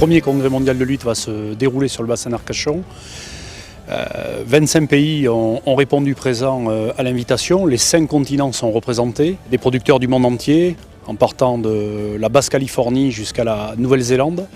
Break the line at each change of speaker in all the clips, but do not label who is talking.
premier congrès mondial de lutte va se dérouler sur le bassin d'Arcachon. 25 pays ont répondu présents à l'invitation. Les 5 continents sont représentés. Des producteurs du monde entier, en partant de la Basse-Californie jusqu'à la Nouvelle-Zélande,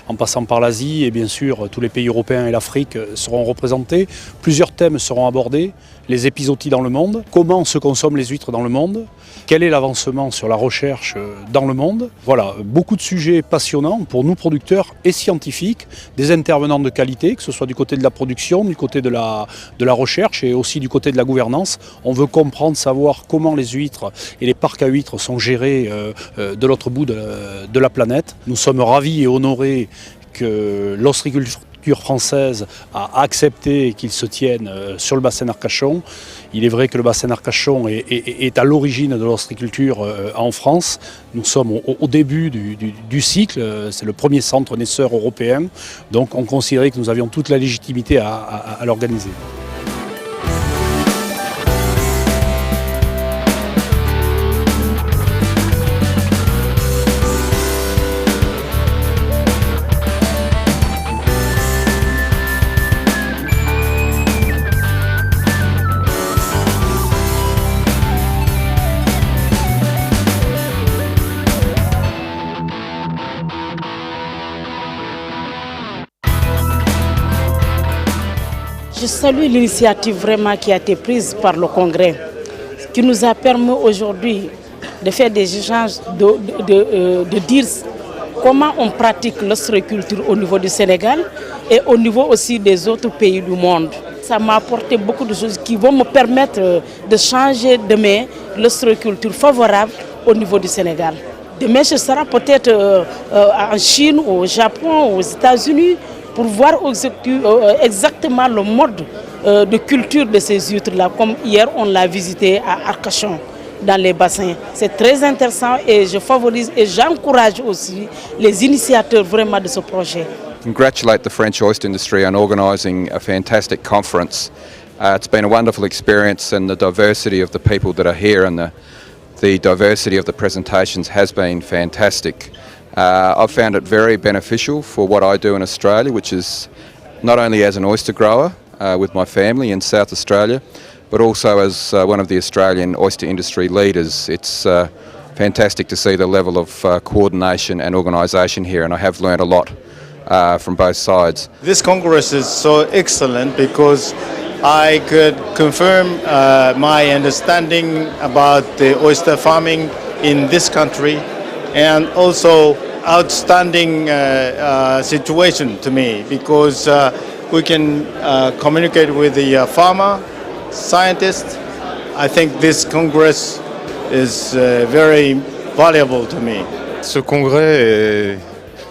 en passant par l'Asie et bien sûr tous les pays européens et l'Afrique seront représentés. Plusieurs thèmes seront abordés, les épizooties dans le monde, comment se consomment les huîtres dans le monde, quel est l'avancement sur la recherche dans le monde. Voilà, beaucoup de sujets passionnants pour nous producteurs et scientifiques, des intervenants de qualité, que ce soit du côté de la production, du côté de la recherche et aussi du côté de la gouvernance. On veut comprendre, savoir comment les huîtres et les parcs à huîtres sont gérés de l'autre bout de la planète. Nous sommes ravis et honorés que l'ostréiculture française a accepté qu'il se tienne sur le bassin d'Arcachon. Il est vrai que le bassin d'Arcachon est à l'origine de l'ostréiculture en France. Nous sommes au début du cycle, c'est le premier centre naisseur européen, donc on considérait que nous avions toute la légitimité à l'organiser.
Je salue l'initiative vraiment qui a été prise par le Congrès, qui nous a permis aujourd'hui de faire des échanges, de dire comment on pratique l'ostréiculture au niveau du Sénégal et au niveau aussi des autres pays du monde. Ça m'a apporté beaucoup de choses qui vont me permettre de changer demain l'ostréiculture favorable au niveau du Sénégal. Demain, ce sera peut-être en Chine, au Japon, aux États-Unis, pour voir exactement le mode de culture de ces huîtres-là, comme hier on l'a visité à Arcachon, dans les bassins. C'est très intéressant et je favorise et j'encourage aussi les initiateurs vraiment de ce projet.
Congratulate the French oyster industry on organising a fantastic conference. It's been a wonderful experience, and the diversity of the people that are here and the diversity of the presentations has been fantastic. I've found it very beneficial for what I do in Australia, which is not only as an oyster grower with my family in South Australia, but also as one of the Australian oyster industry leaders. It's fantastic to see the level of coordination and organisation here, and I have learned a lot from both sides.
This Congress is so excellent because I could confirm my understanding about the oyster farming in this country, and also outstanding situation to me because we can communicate with the farmer, scientist. I think this Congress is very valuable to me.
Ce congrès est,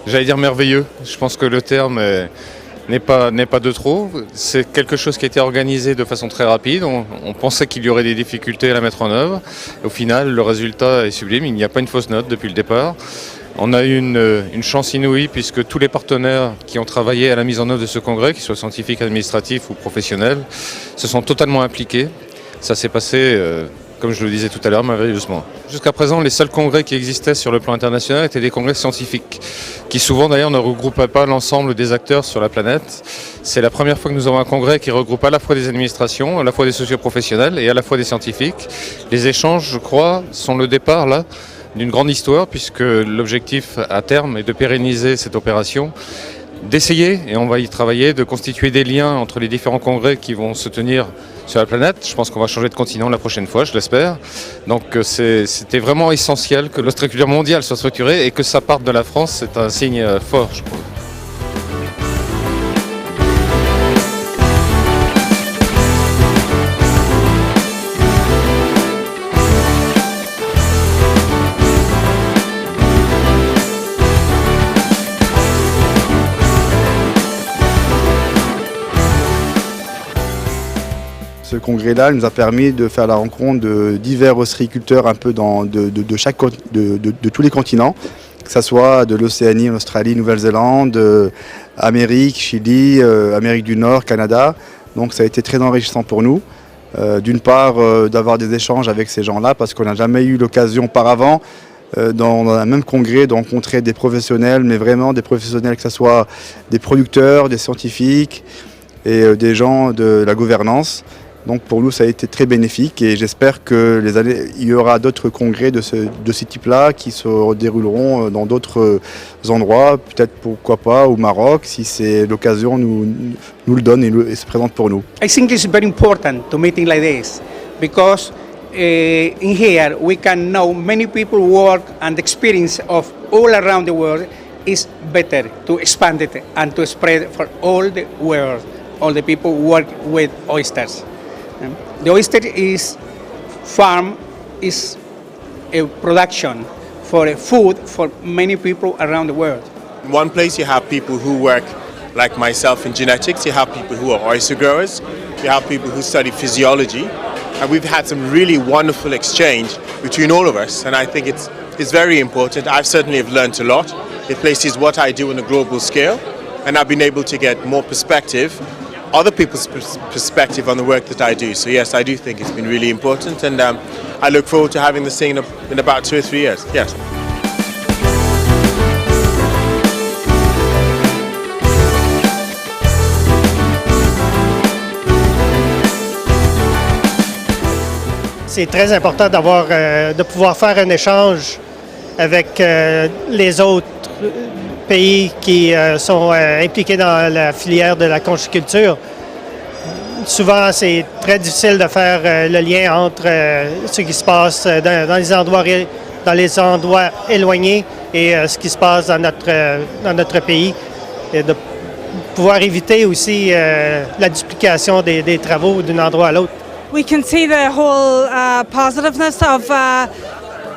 j'allais dire, merveilleux. Je pense que le terme n'est pas de trop. C'est quelque chose qui a été organisé de façon très rapide. On pensait qu'il y aurait des difficultés à la mettre en œuvre. Au final, le résultat est sublime. Il n'y a pas une fausse note depuis le départ. On a eu une chance inouïe puisque tous les partenaires qui ont travaillé à la mise en œuvre de ce congrès, qu'ils soient scientifiques, administratifs ou professionnels, se sont totalement impliqués. Ça s'est passé, comme je le disais tout à l'heure, merveilleusement. Jusqu'à présent, les seuls congrès qui existaient sur le plan international étaient des congrès scientifiques, qui souvent d'ailleurs ne regroupaient pas l'ensemble des acteurs sur la planète. C'est la première fois que nous avons un congrès qui regroupe à la fois des administrations, à la fois des socioprofessionnels et à la fois des scientifiques. Les échanges, je crois, sont le départ là d'une grande histoire, puisque l'objectif à terme est de pérenniser cette opération, d'essayer, et on va y travailler, de constituer des liens entre les différents congrès qui vont se tenir sur la planète. Je pense qu'on va changer de continent la prochaine fois, je l'espère. Donc c'était vraiment essentiel que l'ostréiculture mondiale soit structurée et que ça parte de la France, c'est un signe fort, je trouve.
Ce congrès-là nous a permis de faire la rencontre de divers ostréiculteurs un peu de tous les continents, que ce soit de l'Océanie, Australie, Nouvelle-Zélande, Amérique, Chili, Amérique du Nord, Canada. Donc ça a été très enrichissant pour nous. D'une part, d'avoir des échanges avec ces gens-là, parce qu'on n'a jamais eu l'occasion auparavant dans un même congrès, de rencontrer des professionnels, mais vraiment des professionnels, que ce soit des producteurs, des scientifiques et des gens de la gouvernance. Donc pour nous, ça a été très bénéfique et j'espère que il y aura d'autres congrès de ce type-là qui se dérouleront dans d'autres endroits, peut-être pourquoi pas au Maroc, si c'est l'occasion, nous le donne et se présente pour nous.
I think it's very important to meeting like this because in here we can know many people work and the experience of all around the world is better to expand it and to spread for all the world, all the people who work with oysters. The oyster is farm, is a production for a food for many people around the world.
In one place you have people who work like myself in genetics, you have people who are oyster growers, you have people who study physiology, and we've had some really wonderful exchange between all of us, and I think it's very important. I've certainly have learned a lot. It places what I do on a global scale, and I've been able to get more perspective, other people's perspective on the work that I do. So yes, I do think it's been really important, and I look forward to having this thing in about 2 or 3 years. Yes.
C'est très important de pouvoir faire un échange avec les autres pays qui sont impliqués dans la filière de la conchiculture. Souvent, c'est très difficile de faire le lien entre ce qui se passe dans les endroits éloignés et ce qui se passe dans notre pays. Et de pouvoir éviter aussi la duplication des travaux d'un endroit à l'autre.
We can see the whole positiveness of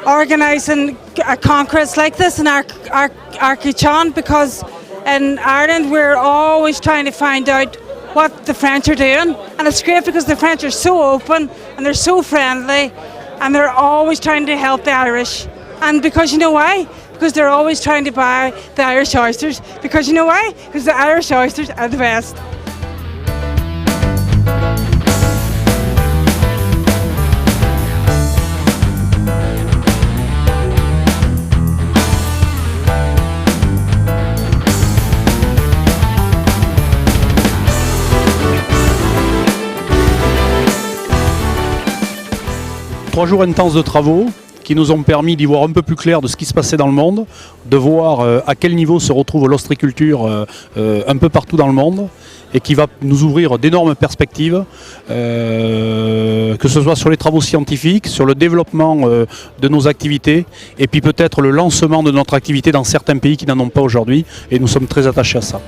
organising a congress like this in Arcachon, because in Ireland we're always trying to find out what the French are doing, and it's great because the French are so open and they're so friendly and they're always trying to help the Irish. And because you know why? Because they're always trying to buy the Irish oysters. Because you know why? Because the Irish oysters are the best.
Trois jours intenses de travaux qui nous ont permis d'y voir un peu plus clair de ce qui se passait dans le monde, de voir à quel niveau se retrouve l'ostriculture un peu partout dans le monde et qui va nous ouvrir d'énormes perspectives, que ce soit sur les travaux scientifiques, sur le développement de nos activités et puis peut-être le lancement de notre activité dans certains pays qui n'en ont pas aujourd'hui, et nous sommes très attachés à ça.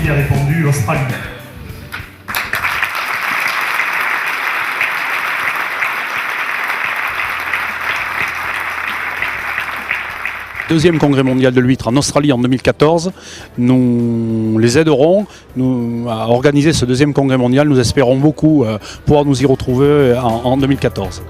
A répondu l'Australie.
Deuxième congrès mondial de l'huître en Australie en 2014. Nous les aiderons à organiser ce deuxième congrès mondial. Nous espérons beaucoup pouvoir nous y retrouver en 2014.